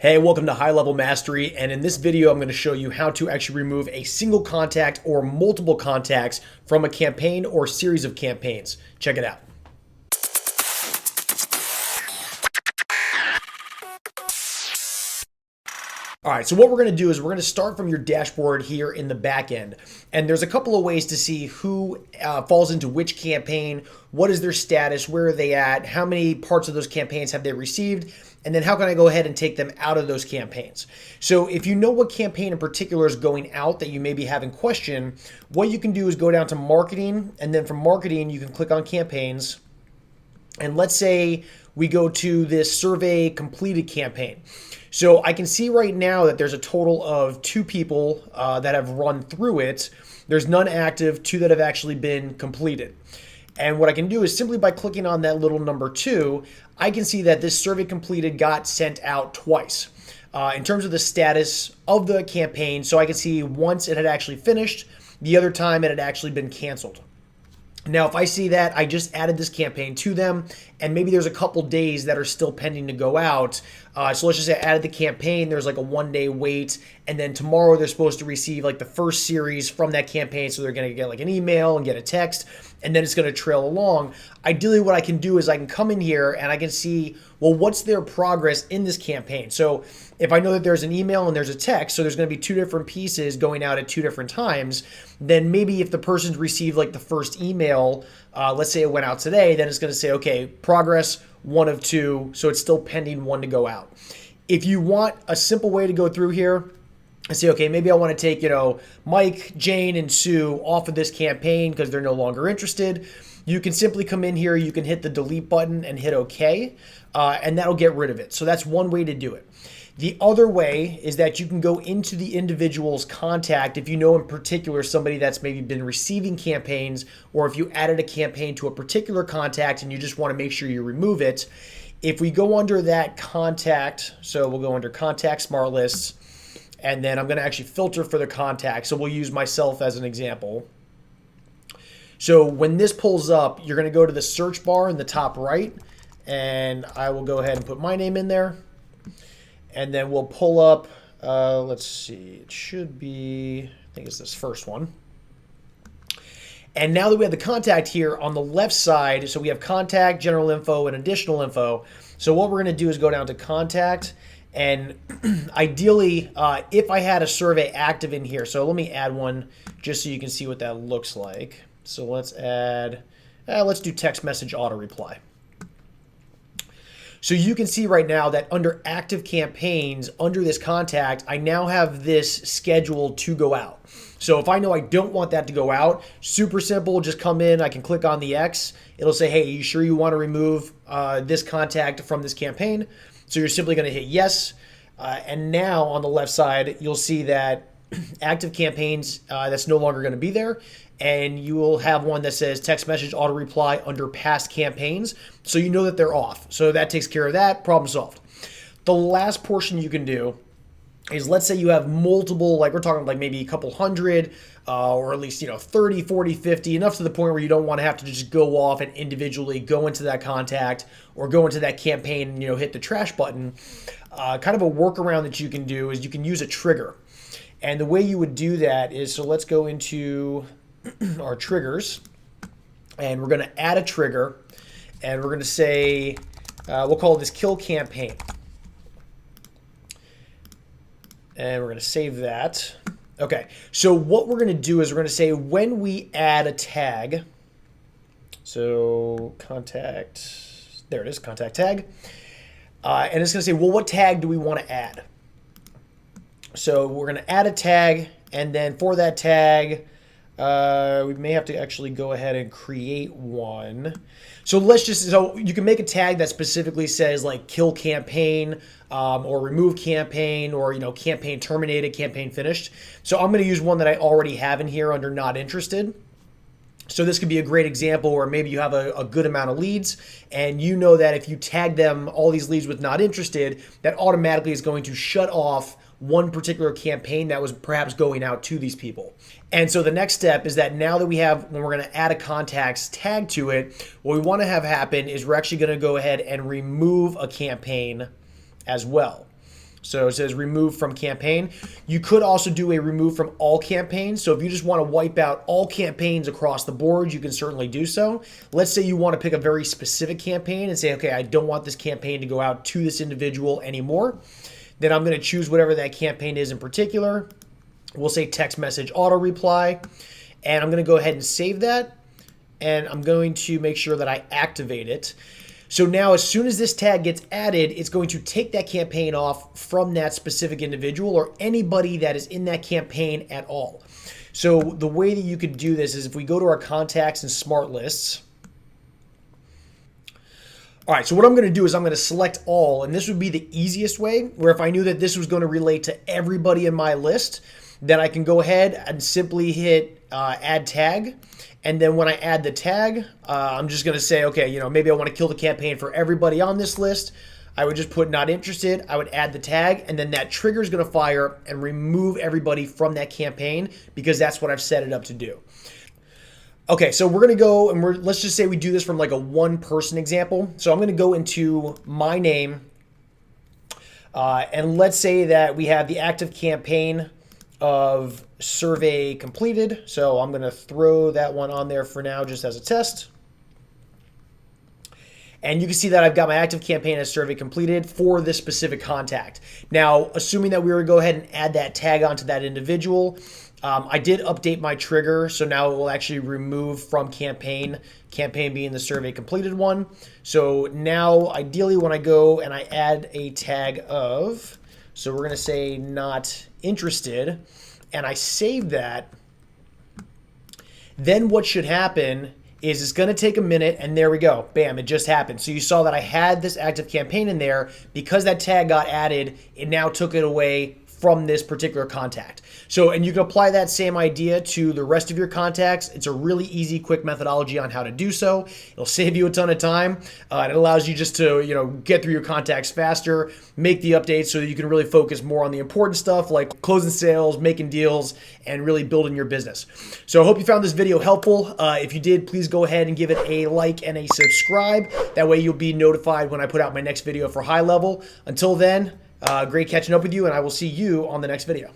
Hey, welcome to High Level Mastery, and in this video I'm going to show you how to actually remove a single contact or multiple contacts from a campaign or series of campaigns. Check it out. All right, so what we're going to do is we're going to start from your dashboard here in the back end. And there's a couple of ways to see who falls into which campaign, what is their status, where are they at, how many parts of those campaigns have they received, and then how can I go ahead and take them out of those campaigns. So if you know what campaign in particular is going out that you may be having question, what you can do is go down to marketing, and then from marketing you can click on campaigns. And let's say we go to this survey completed campaign. So I can see right now that there's a total of 2 people that have run through it. There's none active, 2 that have actually been completed. And what I can do is simply by clicking on that little number 2, I can see that this survey completed got sent out twice. In terms of the status of the campaign, so I can see once it had actually finished, the other time it had actually been canceled. Now, if I see that I just added this campaign to them and maybe there's a couple days that are still pending to go out. So let's just say I added the campaign, there's like a 1-day wait, and then tomorrow they're supposed to receive like the first series from that campaign. So they're going to get like an email and get a text, and then it's going to trail along. Ideally, what I can do is I can come in here and I can see, well, what's their progress in this campaign? So if I know that there's an email and there's a text, so there's going to be 2 different pieces going out at 2 different times, then maybe if the person's received like the first email, let's say it went out today, then it's going to say, okay, progress 1 of 2, so it's still pending 1 to go out. If you want a simple way to go through here, I say, okay, maybe I want to take, Mike, Jane, and Sue off of this campaign because they're no longer interested. You can simply come in here, you can hit the delete button and hit OK, and that'll get rid of it. So that's one way to do it. The other way is that you can go into the individual's contact if you know in particular somebody that's maybe been receiving campaigns, or if you added a campaign to a particular contact and you just want to make sure you remove it. If we go under that contact, so we'll go under Contact Smart Lists, and then I'm going to actually filter for the contact. So we'll use myself as an example. So when this pulls up, you're going to go to the search bar in the top right, and I will go ahead and put my name in there. And then we'll pull up, let's see, it should be, I think it's this first one. And now that we have the contact here on the left side, so we have contact, general info, and additional info. So what we're going to do is go down to contact. And ideally, if I had a survey active in here, so let me add one just so you can see what that looks like. So let's add, let's do text message auto reply. So you can see right now that under active campaigns, under this contact, I now have this scheduled to go out. So if I know I don't want that to go out, super simple, just come in, I can click on the X. It'll say, hey, are you sure you want to remove this contact from this campaign? So you're simply going to hit yes. And now on the left side, you'll see that active campaigns, that's no longer going to be there. And you will have one that says text message auto reply under past campaigns. So you know that they're off. So that takes care of that, problem solved. The last portion you can do is, let's say you have multiple, like we're talking like maybe a couple hundred, or at least 30, 40, 50, enough to the point where you don't want to have to just go off and individually go into that contact or go into that campaign and hit the trash button. Kind of a workaround that you can do is you can use a trigger. And the way you would do that is, so let's go into our triggers, and we're going to add a trigger, and we're going to say, we'll call this kill campaign. And we're going to save that. Okay, so what we're going to do is we're going to say when we add a tag, so contact, there it is, contact tag, and it's going to say, well, what tag do we want to add? So we're going to add a tag, and then for that tag, we may have to actually go ahead and create one. So so you can make a tag that specifically says like kill campaign, or remove campaign, or campaign terminated, campaign finished. So I'm going to use one that I already have in here under not interested. So this could be a great example where maybe you have a good amount of leads, and you know that if you tag them, all these leads with not interested, that automatically is going to shut off one particular campaign that was perhaps going out to these people. And so the next step is that now that we have, when we're going to add a contacts tag to it, what we want to have happen is we're actually going to go ahead and remove a campaign as well. So it says remove from campaign. You could also do a remove from all campaigns. So if you just want to wipe out all campaigns across the board, you can certainly do so. Let's say you want to pick a very specific campaign and say, okay, I don't want this campaign to go out to this individual anymore. Then I'm going to choose whatever that campaign is in particular. We'll say text message auto reply. And I'm going to go ahead and save that. And I'm going to make sure that I activate it. So now as soon as this tag gets added, it's going to take that campaign off from that specific individual or anybody that is in that campaign at all. So the way that you could do this is if we go to our contacts and smart lists. All right, so what I'm going to do is I'm going to select all, and this would be the easiest way, where if I knew that this was going to relate to everybody in my list, then I can go ahead and simply hit add tag. And then when I add the tag, I'm just going to say, okay, maybe I want to kill the campaign for everybody on this list. I would just put not interested. I would add the tag, and then that trigger is going to fire and remove everybody from that campaign because that's what I've set it up to do. Okay, so we're going to go and let's just say we do this from like a one-person example. So I'm going to go into my name, and let's say that we have the active campaign of survey completed. So I'm going to throw that one on there for now just as a test. And you can see that I've got my active campaign as survey completed for this specific contact. Now, assuming that we were to go ahead and add that tag onto that individual, I did update my trigger. So now it will actually remove from campaign being the survey completed one. So now ideally when I go and I add a tag of, so we're going to say not interested, and I save that, then what should happen is it's going to take a minute, and there we go. Bam, it just happened. So you saw that I had this active campaign in there. Because that tag got added, it now took it away from this particular contact. So, and you can apply that same idea to the rest of your contacts. It's a really easy, quick methodology on how to do so. It'll save you a ton of time. And it allows you just to, get through your contacts faster, make the updates so that you can really focus more on the important stuff like closing sales, making deals, and really building your business. So I hope you found this video helpful. If you did, please go ahead and give it a like and a subscribe. That way you'll be notified when I put out my next video for High Level. Until then, great catching up with you, and I will see you on the next video.